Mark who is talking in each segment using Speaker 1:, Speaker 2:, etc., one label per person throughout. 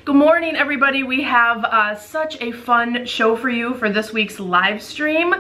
Speaker 1: Good morning, everybody. We have such a fun show for you for this week's live stream.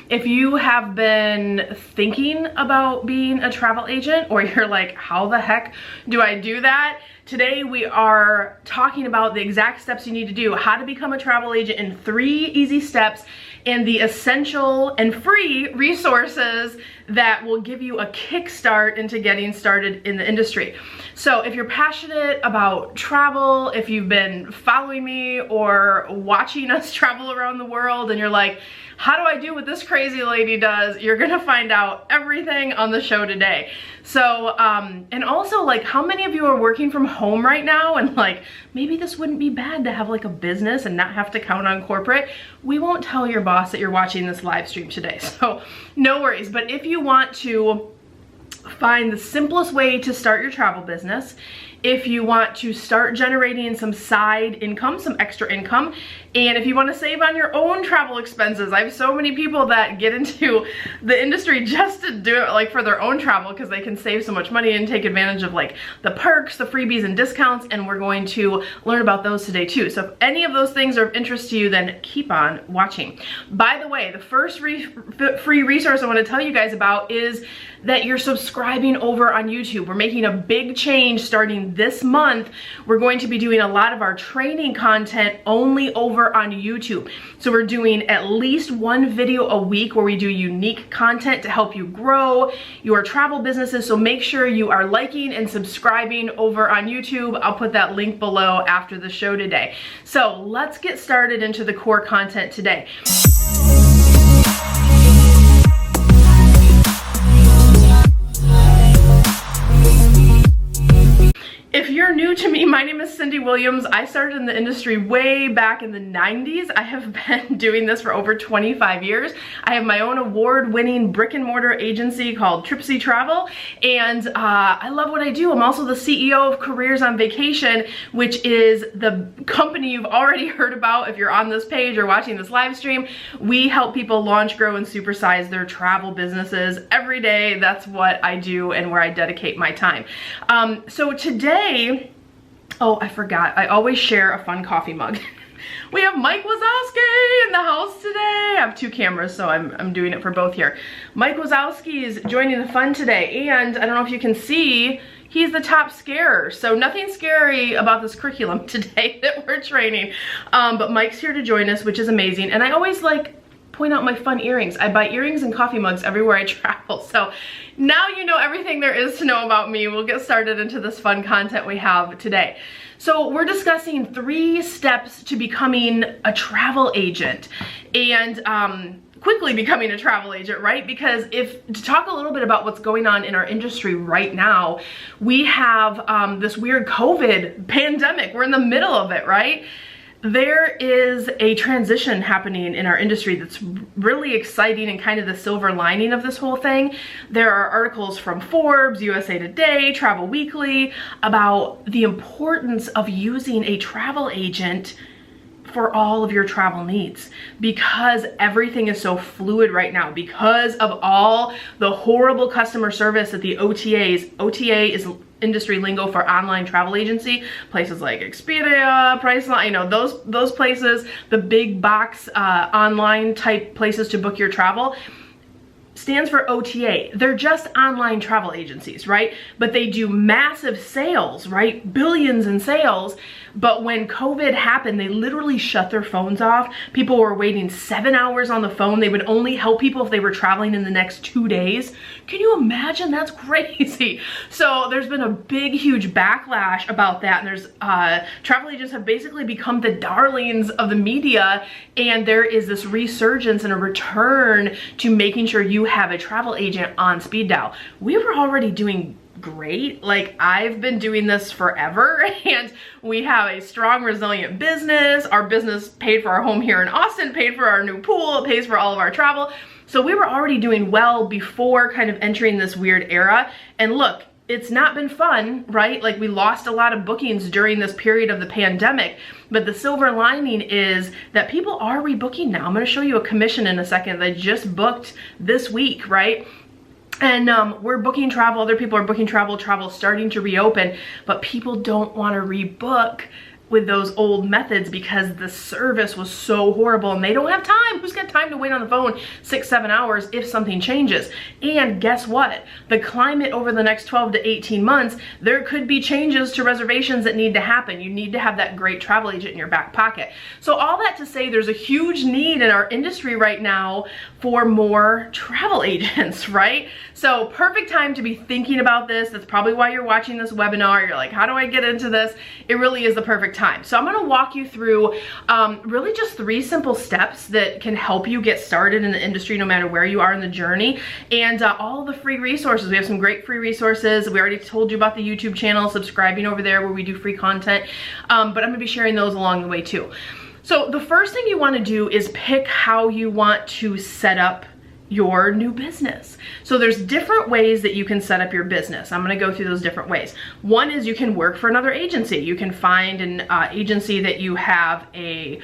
Speaker 1: If you have been thinking about being a travel agent, or you're like, how the heck do I do that? Today we are talking about the exact steps you need to do, how to become a travel agent in 3 easy steps, and the essential and free resources that will give you a kickstart into getting started in the industry. So if you're passionate about travel, if you've been following me or watching us travel around the world and you're like, how do I do what this crazy lady does? You're gonna find out everything on the show today. So, and also, like, how many of you are working from home right now and like, maybe this wouldn't be bad to have like a business and not have to count on corporate? We won't tell your boss that you're watching this live stream today, so no worries. But if you want to find the simplest way to start your travel business, if you want to start generating some side income, some extra income, and if you want to save on your own travel expenses. I have so many people that get into the industry just to do it like for their own travel because they can save so much money and take advantage of like the perks, the freebies and discounts, and we're going to learn about those today too. So if any of those things are of interest to you, then keep on watching. By the way, the first free resource I want to tell you guys about is that you're subscribing over on YouTube. We're making a big change starting this month. We're going to be doing a lot of our training content only over on YouTube. So we're doing at least 1 video a week where we do unique content to help you grow your travel businesses. So make sure you are liking and subscribing over on YouTube. I'll put that link below after the show today. So let's get started into the core content today. If you're new to me, my name is Cyndi Williams. I started in the industry way back in the 90s. I have been doing this for over 25 years. I have my own award-winning brick and mortar agency called Tripsy Travel, and I love what I do. I'm also the CEO of Careers on Vacation, which is the company you've already heard about if you're on this page or watching this live stream. We help people launch, grow, and supersize their travel businesses every day. That's what I do and where I dedicate my time. So today, oh, I forgot. I always share a fun coffee mug. We have Mike Wazowski in the house today. I have 2 cameras, so I'm doing it for both here. Mike Wazowski is joining the fun today, and I don't know if you can see, he's the top scarer. So nothing scary about this curriculum today that we're training. But Mike's here to join us, which is amazing. And I always like point out my fun earrings. I buy earrings and coffee mugs everywhere I travel. So now you know everything there is to know about me. We'll get started into this fun content we have today. So we're discussing 3 steps to becoming a travel agent and quickly becoming a travel agent, right? Because to talk a little bit about what's going on in our industry right now, we have this weird COVID pandemic. We're in the middle of it, right? There is a transition happening in our industry that's really exciting and kind of the silver lining of this whole thing. There are articles from Forbes, USA Today, Travel Weekly about the importance of using a travel agent for all of your travel needs, because everything is so fluid right now because of all the horrible customer service that the OTA is industry lingo for online travel agency, places like Expedia, Priceline, you know, those places, the big box online type places to book your travel, stands for OTA. They're just online travel agencies, right? But they do massive sales, right? Billions in sales. But when COVID happened, they literally shut their phones off. People were waiting 7 hours on the phone. They would only help people if they were traveling in the next 2 days. Can you imagine? That's crazy. So there's been a big, huge backlash about that. And there's travel agents have basically become the darlings of the media. And there is this resurgence and a return to making sure you have a travel agent on speed dial. We were already doing great. Like, I've been doing this forever, and we have a strong, resilient business. Our business paid for our home here in Austin, paid for our new pool, it pays for all of our travel. So we were already doing well before kind of entering this weird era. And look, it's not been fun, right? Like, we lost a lot of bookings during this period of the pandemic, but the silver lining is that people are rebooking now. I'm going to show you a commission in a second that I just booked this week, right? And we're booking travel, other people are booking travel, travel's starting to reopen, but people don't want to rebook with those old methods because the service was so horrible and they don't have time. Who's got time to wait on the phone 6-7 hours if something changes? And guess what? The climate over the next 12 to 18 months, there could be changes to reservations that need to happen. You need to have that great travel agent in your back pocket. So all that to say, there's a huge need in our industry right now for more travel agents, right? So perfect time to be thinking about this. That's probably why you're watching this webinar. You're like, how do I get into this? It really is the perfect time. So I'm gonna walk you through really just 3 simple steps that can help you get started in the industry no matter where you are in the journey, and all the free resources. We have some great free resources. We already told you about the YouTube channel, subscribing over there where we do free content, but I'm gonna be sharing those along the way too. So the first thing you wanna do is pick how you want to set up your new business. So there's different ways that you can set up your business. I'm gonna go through those different ways. One is you can work for another agency. You can find an agency that you have a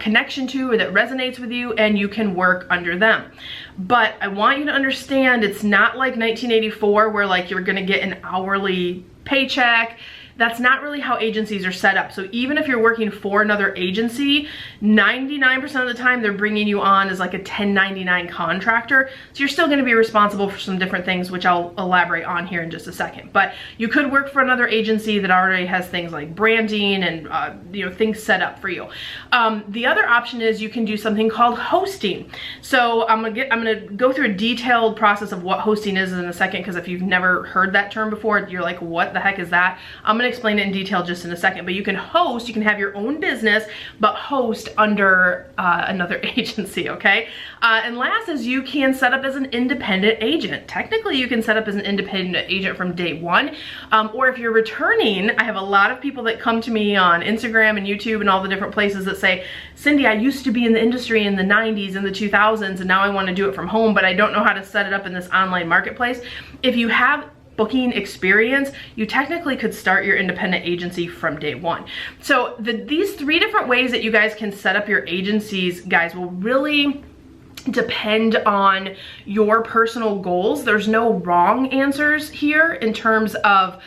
Speaker 1: connection to or that resonates with you, and you can work under them. But I want you to understand, it's not like 1984 where like you're gonna get an hourly paycheck. That's not really how agencies are set up. So even if you're working for another agency, 99% of the time they're bringing you on as like a 1099 contractor. So you're still gonna be responsible for some different things, which I'll elaborate on here in just a second. But you could work for another agency that already has things like branding and you know, things set up for you. The other option is you can do something called hosting. So I'm gonna go through a detailed process of what hosting is in a second, because if you've never heard that term before, you're like, what the heck is that? I'm gonna explain it in detail just in a second. But you can host, you can have your own business, but host under another agency, okay? And last is you can set up as an independent agent. Technically, you can set up as an independent agent from day one, or if you're returning, I have a lot of people that come to me on Instagram and YouTube and all the different places that say, Cyndi, I used to be in the industry in the 90s and the 2000s, and now I want to do it from home, but I don't know how to set it up in this online marketplace. If you have booking experience, you technically could start your independent agency from day one. So these 3 different ways that you guys can set up your agencies, guys, will really depend on your personal goals. There's no wrong answers here in terms of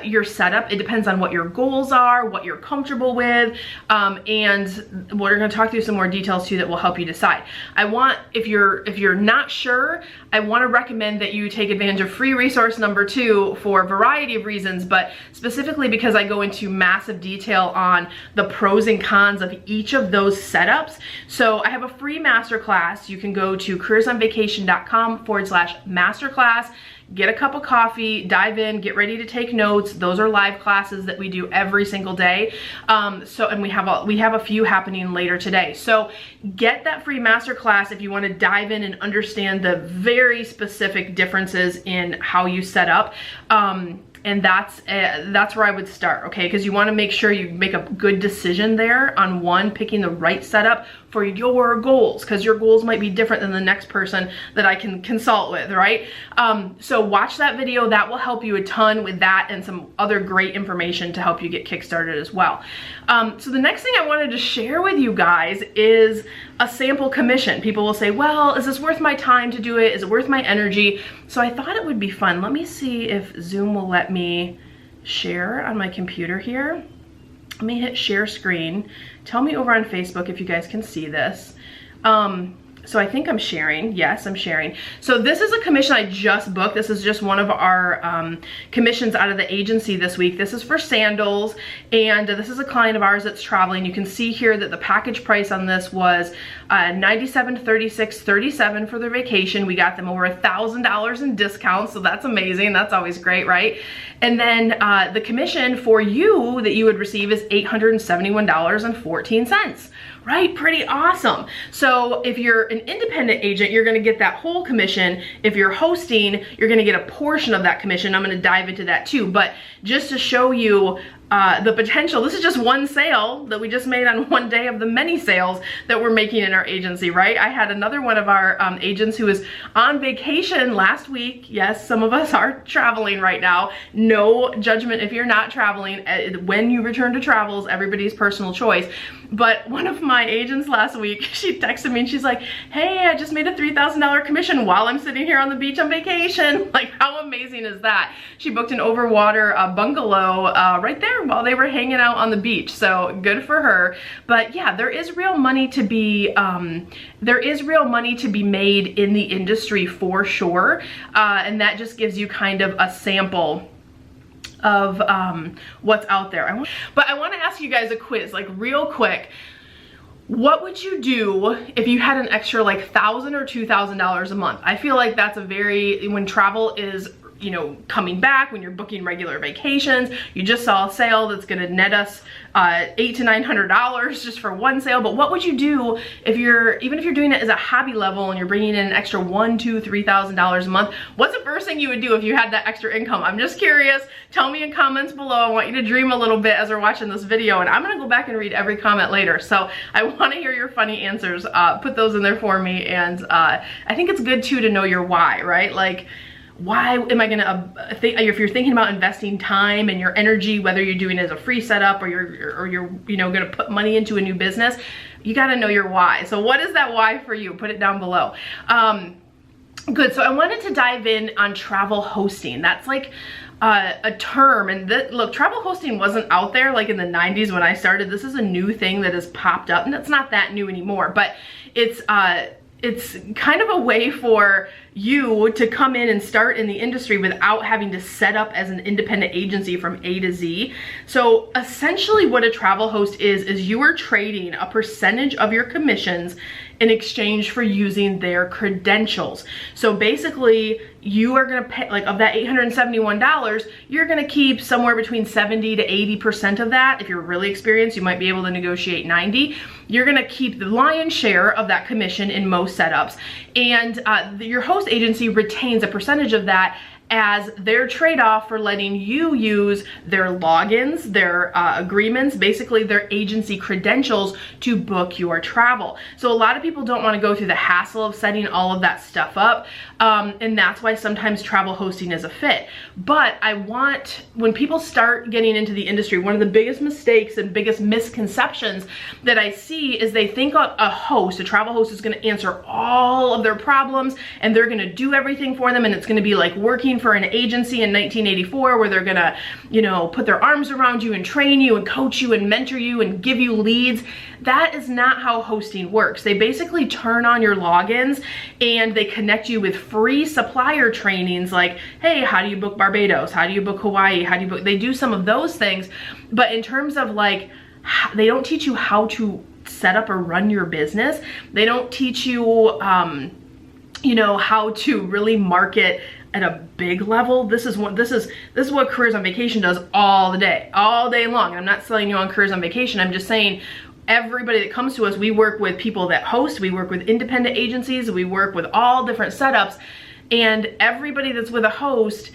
Speaker 1: your setup. It depends on what your goals are, what you're comfortable with, and we're going to talk through some more details too that will help you decide. If you're not sure, I want to recommend that you take advantage of free resource number 2 for a variety of reasons, but specifically because I go into massive detail on the pros and cons of each of those setups. So I have a free masterclass. You can go to careersonvacation.com/masterclass. Get a cup of coffee, dive in, get ready to take notes. Those are live classes that we do every single day. And we have a few happening later today. So get that free masterclass if you want to dive in and understand the very specific differences in how you set up. And that's where I would start, okay? Because you want to make sure you make a good decision there on picking the right setup for your goals, because your goals might be different than the next person that I can consult with, right? So watch that video. That will help you a ton with that and some other great information to help you get kickstarted as well. So the next thing I wanted to share with you guys is a sample commission. People will say, well, is this worth my time to do it? Is it worth my energy? So I thought it would be fun. Let me see if Zoom will let me share on my computer here. Let me hit share screen. Tell me over on Facebook if you guys can see this. So I think I'm sharing. Yes, I'm sharing. So this is a commission I just booked. This is just one of our commissions out of the agency this week. This is for sandals, and this is a client of ours that's traveling. You can see here that the package price on this was $97.36.37 for their vacation. We got them over $1,000 in discounts, so that's amazing. That's always great, right? And then the commission for you that you would receive is $871.14. Right? Pretty awesome. So if you're an independent agent, you're going to get that whole commission. If you're hosting, you're going to get a portion of that commission. I'm going to dive into that too. But just to show you the potential, this is just one sale that we just made on one day of the many sales that we're making in our agency, right? I had another one of our agents who was on vacation last week. Yes, some of us are traveling right now. No judgment if you're not traveling. When you return to travels, everybody's personal choice. But one of my agents last week, she texted me and she's like, hey, I just made a $3,000 commission while I'm sitting here on the beach on vacation. Like, how amazing is that? She booked an overwater bungalow right there there while they were hanging out on the beach. So good for her. But yeah, there is real money to be made in the industry for sure. And that just gives you kind of a sample of what's out there. But I want to ask you guys a quiz, like real quick. What would you do if you had an extra like $1,000 or $2,000 a month? I feel like that's a very, when travel is, you know, coming back, when you're booking regular vacations, you just saw a sale that's gonna net us $800 to $900 just for one sale. But what would you do if even if you're doing it as a hobby level and you're bringing in an extra $1,000, $2,000, $3,000 a month? What's the first thing you would do if you had that extra income? I'm just curious. Tell me in comments below. I want you to dream a little bit as we're watching this video, and I'm gonna go back and read every comment later. So I wanna hear your funny answers. Put those in there for me. And I think it's good too to know your why, right? Like, why am I gonna if you're thinking about investing time and your energy, whether you're doing it as a free setup or you're you know, gonna put money into a new business, you gotta know your why. So what is that why for you? Put it down below. Good. So I wanted to dive in on travel hosting. That's like a term, and look, travel hosting wasn't out there like in the 90s when I started. This is a new thing that has popped up, and it's not that new anymore, but it's kind of a way for you to come in and start in the industry without having to set up as an independent agency from A to Z. So essentially what a travel host is you are trading a percentage of your commissions in exchange for using their credentials. So basically you are gonna pay, like of that $871, you're gonna keep somewhere between 70 to 80% of that. If you're really experienced, you might be able to negotiate 90. You're gonna keep the lion's share of that commission in most setups. And your host agency retains a percentage of that as their trade-off for letting you use their logins, their agreements, basically their agency credentials to book your travel. So a lot of people don't want to go through the hassle of setting all of that stuff up, and that's why sometimes travel hosting is a fit. But when people start getting into the industry, one of the biggest mistakes and biggest misconceptions that I see is they think a travel host is going to answer all of their problems and they're going to do everything for them, and it's going to be like working for an agency in 1984 where they're gonna, you know, put their arms around you and train you and coach you and mentor you and give you leads. That is not how hosting works. They basically turn on your logins and they connect you with free supplier trainings like, hey, how do you book Barbados? How do you book Hawaii? How do you book? They do some of those things, but in terms of like, they don't teach you how to set up or run your business. They don't teach you, you know, how to really market at a big level. This is what Careers on Vacation does all day long. And I'm not selling you on Careers on Vacation. I'm just saying everybody that comes to us, we work with people that host, we work with independent agencies, we work with all different setups, and everybody that's with a host,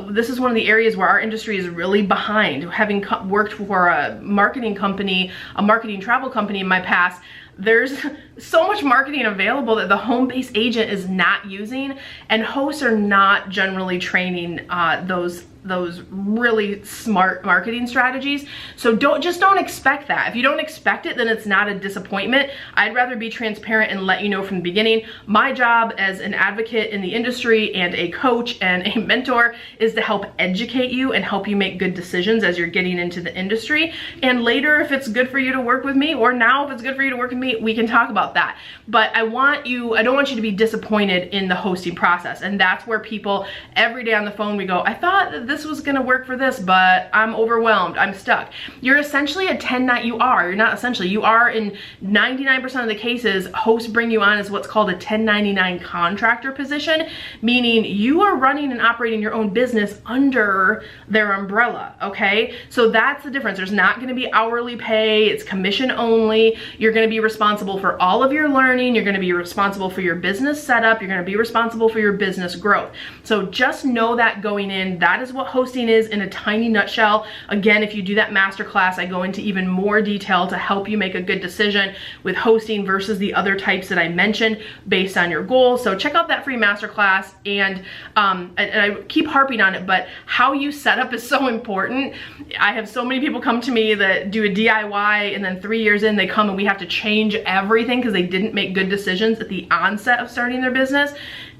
Speaker 1: this is one of the areas where our industry is really behind. Having worked for a marketing company, a marketing travel company in my past, there's so much marketing available that the home-based agent is not using, and hosts are not generally training those really smart marketing strategies. So don't expect that. If you don't expect it, then it's not a disappointment. I'd rather be transparent and let you know from the beginning. My job as an advocate in the industry and a coach and a mentor is to help educate you and help you make good decisions as you're getting into the industry. And later, if it's good for you to work with me, or now if it's good for you to work with me, we can talk about that. But I don't want you to be disappointed in the hosting process. And that's where people every day on the phone, we go, I thought that this was gonna work for this, but I'm overwhelmed, I'm stuck. You're essentially you're not essentially, you are in 99% of the cases, hosts bring you on as what's called a 1099 contractor position, meaning you are running and operating your own business under their umbrella, okay? So that's the difference. There's not gonna be hourly pay, it's commission only. You're gonna be responsible for all of your learning, you're gonna be responsible for your business setup, you're gonna be responsible for your business growth. So just know that going in, that is what hosting is in a tiny nutshell. Again, if you do that masterclass, I go into even more detail to help you make a good decision with hosting versus the other types that I mentioned based on your goals. So check out that free masterclass, and I keep harping on it, but how you set up is so important. I have so many people come to me that do a DIY and then 3 years in they come and we have to change everything because they didn't make good decisions at the onset of starting their business.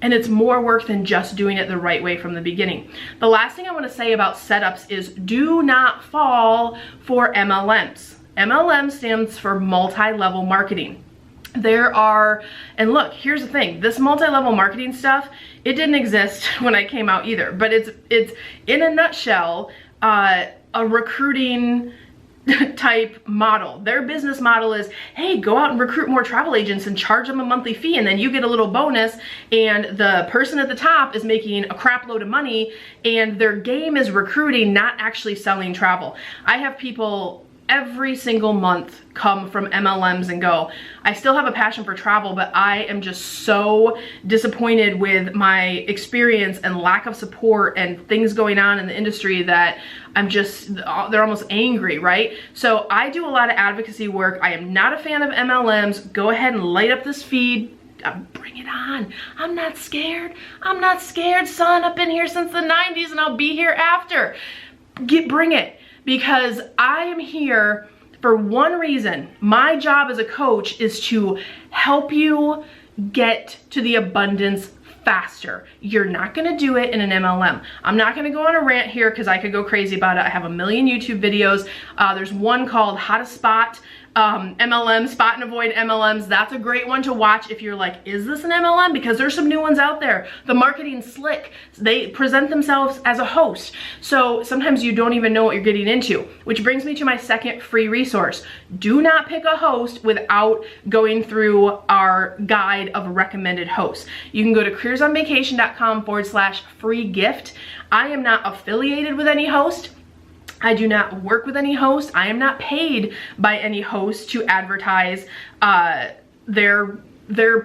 Speaker 1: and it's more work than just doing it the right way from the beginning. The last thing I want to say about setups is do not fall for MLMs. MLM stands for multi-level marketing. There are, and look, here's the thing, this multi-level marketing stuff, it didn't exist when I came out either, but it's in a nutshell, a recruiting type model. Their business model is, hey, go out and recruit more travel agents and charge them a monthly fee, and then you get a little bonus, and the person at the top is making a crap load of money, and their game is recruiting, not actually selling travel. I have people every single month come from MLMs and go, I still have a passion for travel, but I am just so disappointed with my experience and lack of support and things going on in the industry that I'm just, they're almost angry, right? So I do a lot of advocacy work. I am not a fan of MLMs. Go ahead and light up this feed. Bring it on. I'm not scared. I'm not scared, son. I've been here since the 90s and I'll be here after. Bring it. Because I am here for one reason. My job as a coach is to help you get to the abundance faster. You're not gonna do it in an MLM. I'm not gonna go on a rant here because I could go crazy about it. I have a million YouTube videos. There's one called How to Spot MLM, Spot and Avoid MLMs. That's a great one to watch if you're like, is this an MLM? Because there's some new ones out there. The marketing's slick. They present themselves as a host. So sometimes you don't even know what you're getting into, which brings me to my second free resource. Do not pick a host without going through our guide of recommended hosts. You can go to careersonvacation.com/free gift. I am not affiliated with any host. I do not work with any host. I am not paid by any host to advertise their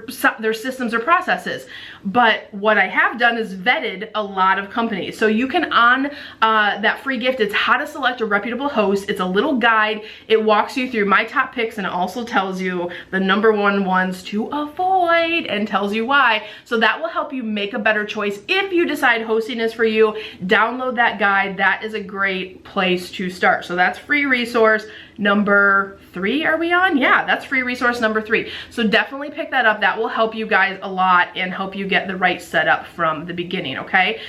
Speaker 1: systems or processes. But what I have done is vetted a lot of companies. So you can, on that free gift, it's how to select a reputable host. It's a little guide. It walks you through my top picks, and it also tells you the #1 ones to avoid and tells you why. So that will help you make a better choice. If you decide hosting is for you, download that guide. That is a great place to start. So that's free resource number 3. Are we on? Yeah, that's free resource number 3. So definitely pick that up. That will help you guys a lot and help you get the right setup from the beginning, okay?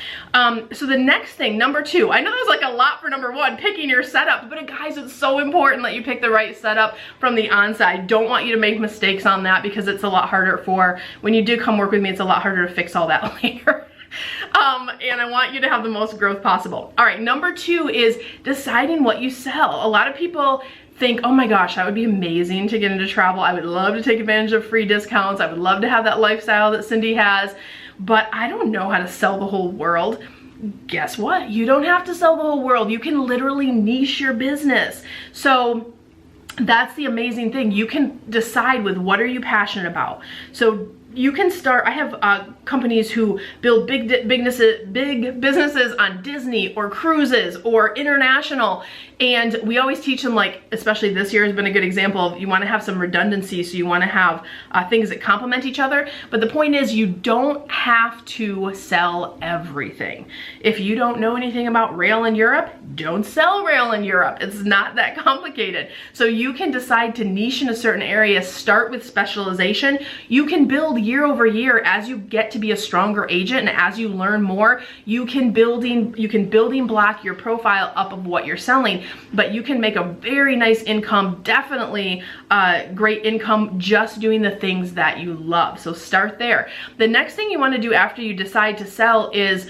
Speaker 1: So the next thing, number 2, I know there's like a lot for number 1, picking your setup, but guys, it's so important that you pick the right setup from the onside. Don't want you to make mistakes on that because it's a lot harder for, when you do come work with me, it's a lot harder to fix all that later. And I want you to have the most growth possible. All right, number 2 is deciding what you sell. A lot of people think, oh my gosh, that would be amazing to get into travel. I would love to take advantage of free discounts. I would love to have that lifestyle that Cyndi has, but I don't know how to sell the whole world. Guess what? You don't have to sell the whole world. You can literally niche your business. So that's the amazing thing. You can decide with what are you passionate about. So you can start, I have companies who build big businesses on Disney or cruises or international, and we always teach them, like, especially this year has been a good example of, you want to have some redundancy, so you want to have things that complement each other. But the point is, you don't have to sell everything. If you don't know anything about rail in Europe, don't sell rail in Europe. It's not that complicated. So you can decide to niche in a certain area, start with specialization. You can build year over year as you get to be a stronger agent, and as you learn more, you can building block your profile up of what you're selling. But you can make a very nice income, definitely great income, just doing the things that you love. So start there. The next thing you want to do after you decide to sell is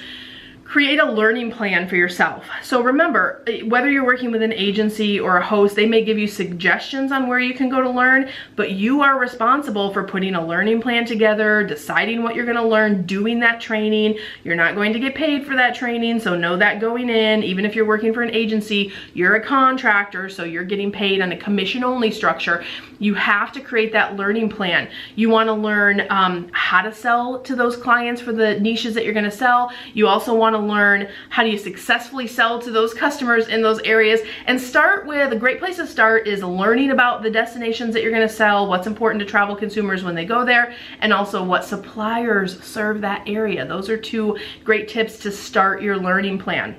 Speaker 1: create a learning plan for yourself. So remember, whether you're working with an agency or a host, they may give you suggestions on where you can go to learn, but you are responsible for putting a learning plan together, deciding what you're gonna learn, doing that training. You're not going to get paid for that training, so know that going in. Even if you're working for an agency, you're a contractor, so you're getting paid on a commission-only structure. You have to create that learning plan. You wanna learn how to sell to those clients for the niches that you're gonna sell. You also wanna learn how do you successfully sell to those customers in those areas, and start with, a great place to start is learning about the destinations that you're going to sell, what's important to travel consumers when they go there, and also what suppliers serve that area. Those are 2 great tips to start your learning plan.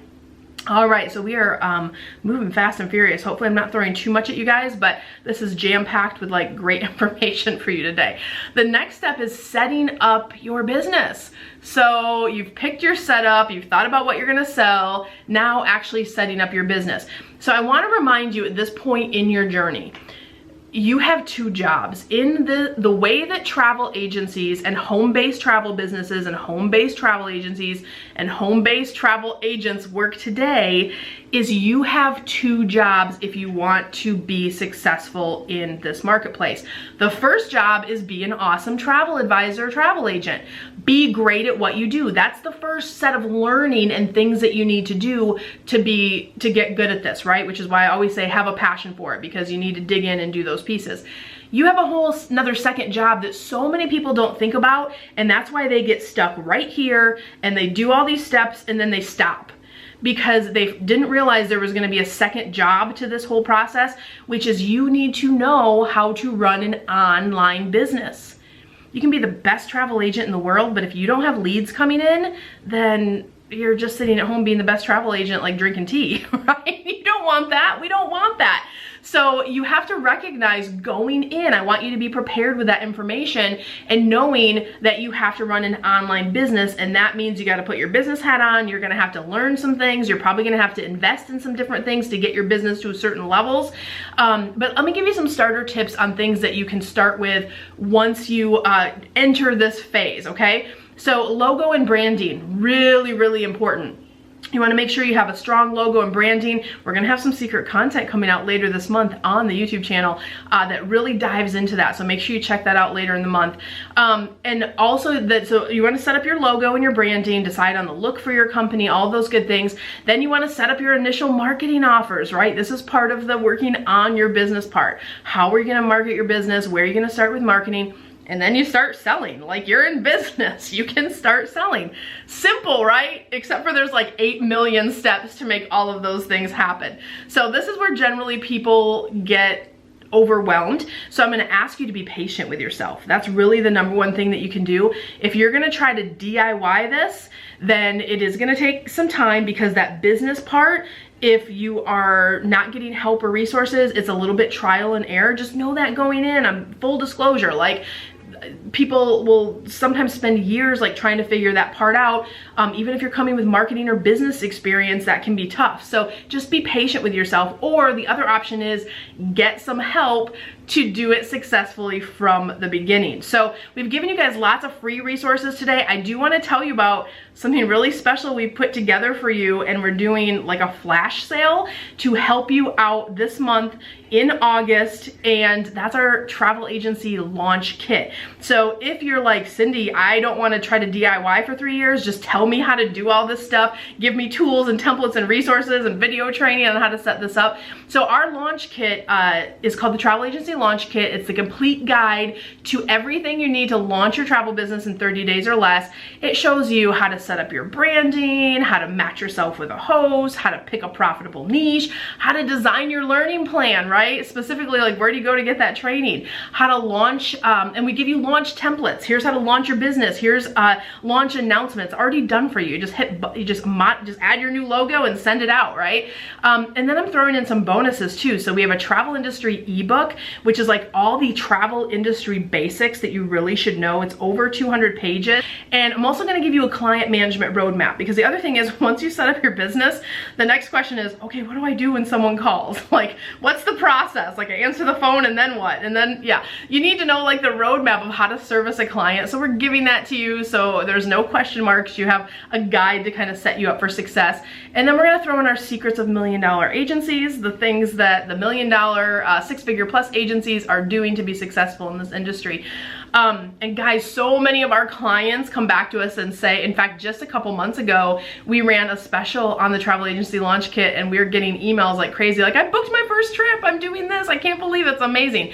Speaker 1: All right, so we are moving fast and furious. Hopefully I'm not throwing too much at you guys, but this is jam-packed with like great information for you today. The next step is setting up your business. So you've picked your setup, you've thought about what you're gonna sell, now actually setting up your business. So I wanna remind you at this point in your journey, you have two jobs. In the way that travel agencies and home-based travel businesses and home-based travel agencies and home-based travel agents work today is you have two jobs if you want to be successful in this marketplace. The first job is be an awesome travel advisor, travel agent. Be great at what you do. That's the first set of learning and things that you need to do to get good at this, right? Which is why I always say have a passion for it, because you need to dig in and do those pieces. You have a whole another second job that so many people don't think about, and that's why they get stuck right here and they do all these steps and then they stop, because they didn't realize there was going to be a second job to this whole process, which is you need to know how to run an online business. You can be the best travel agent in the world, but if you don't have leads coming in, then you're just sitting at home being the best travel agent, like drinking tea, right? You don't want that. We don't want that. So you have to recognize going in, I want you to be prepared with that information and knowing that you have to run an online business, and that means you got to put your business hat on. You're going to have to learn some things. You're probably going to have to invest in some different things to get your business to certain levels. But let me give you some starter tips on things that you can start with once you enter this phase, okay? So logo and branding, really, really important. You want to make sure you have a strong logo and branding. We're going to have some secret content coming out later this month on the YouTube channel that really dives into that. So make sure you check that out later in the month. And also so you want to set up your logo and your branding, decide on the look for your company, all those good things. Then you want to set up your initial marketing offers, right? This is part of the working on your business part. How are you going to market your business? Where are you going to start with marketing? And then you start selling. Like, you're in business, you can start selling. Simple, right? Except for there's like 8 million steps to make all of those things happen. So this is where generally people get overwhelmed. So I'm gonna ask you to be patient with yourself. That's really the number one thing that you can do. If you're gonna try to DIY this, then it is gonna take some time, because that business part, if you are not getting help or resources, it's a little bit trial and error. Just know that going in. I'm full disclosure, like, people will sometimes spend years like trying to figure that part out. Even if you're coming with marketing or business experience, that can be tough. So just be patient with yourself. Or the other option is get some help to do it successfully from the beginning. So we've given you guys lots of free resources today. I do want to tell you about something really special we put together for you, and we're doing like a flash sale to help you out this month in August, and that's our travel agency launch kit. So if you're like, Cyndi, I don't want to try to DIY for 3 years, just tell me how to do all this stuff, give me tools and templates and resources and video training on how to set this up. So our launch kit is called the Travel Agency Launch Kit. It's the complete guide to everything you need to launch your travel business in 30 days or less. It shows you how to set up your branding, how to match yourself with a host, how to pick a profitable niche, how to design your learning plan, right? Specifically, like, where do you go to get that training? How to launch, and we give you launch templates. Here's how to launch your business. Here's launch announcements already done for you. Just add your new logo and send it out, right? And then I'm throwing in some bonuses too. So we have a travel industry ebook, which is like all the travel industry basics that you really should know. It's over 200 pages. And I'm also going to give you a client management roadmap, because the other thing is, once you set up your business, the next question is, okay, what do I do when someone calls? Like, what's the process? Like, I answer the phone and then what? And then, yeah, you need to know like the roadmap of how to service a client. So we're giving that to you, so there's no question marks. You have a guide to kind of set you up for success. And then we're going to throw in our secrets of $1 million agencies, the things that the $1 million, six-figure plus agencies are doing to be successful in this industry. And guys, so many of our clients come back to us and say, in fact, just a couple months ago, we ran a special on the Travel Agency Launch Kit, and we were getting emails like crazy, like, I booked my first trip, I'm doing this, I can't believe it's amazing.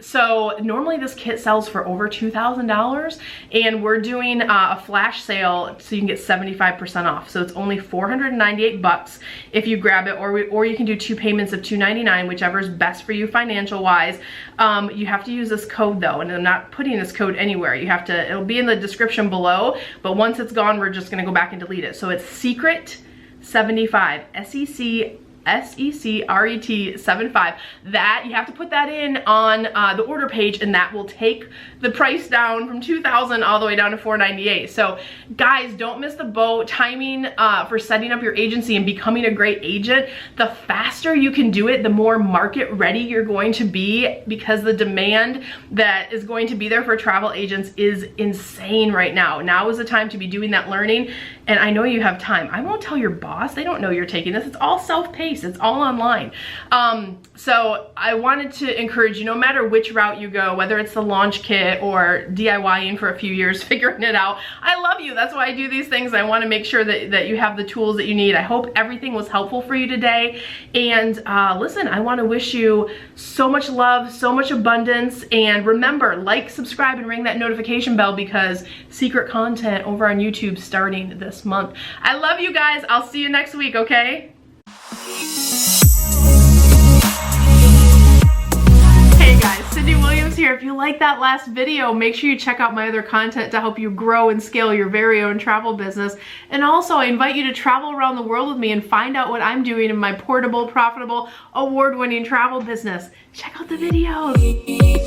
Speaker 1: So normally this kit sells for over $2,000, and we're doing a flash sale so you can get 75% off. So it's only $498 if you grab it, or you can do 2 payments of $299, whichever is best for you financial wise. You have to use this code though, and I'm not putting this code anywhere. You have to, it'll be in the description below, but once it's gone, we're just gonna go back and delete it. So it's secret SECRET 75. That you have to put that in on the order page, and that will take the price down from $2,000 all the way down to $498. So guys, don't miss the boat. Timing for setting up your agency and becoming a great agent, the faster you can do it, the more market ready you're going to be, because the demand that is going to be there for travel agents is insane right now. Now is the time to be doing that learning, and I know you have time. I won't tell your boss. They don't know you're taking this. It's all self-paced. It's all online. So I wanted to encourage you, no matter which route you go, whether it's the launch kit or DIYing for a few years, figuring it out. I love you. That's why I do these things. I want to make sure that you have the tools that you need. I hope everything was helpful for you today. And listen, I want to wish you so much love, so much abundance. And remember, like, subscribe, and ring that notification bell, because secret content over on YouTube starting this month. I love you guys. I'll see you next week, okay? Hey guys, Cyndi Williams here. If you like that last video, make sure you check out my other content to help you grow and scale your very own travel business. And also, I invite you to travel around the world with me and find out what I'm doing in my portable, profitable, award-winning travel business. Check out the videos.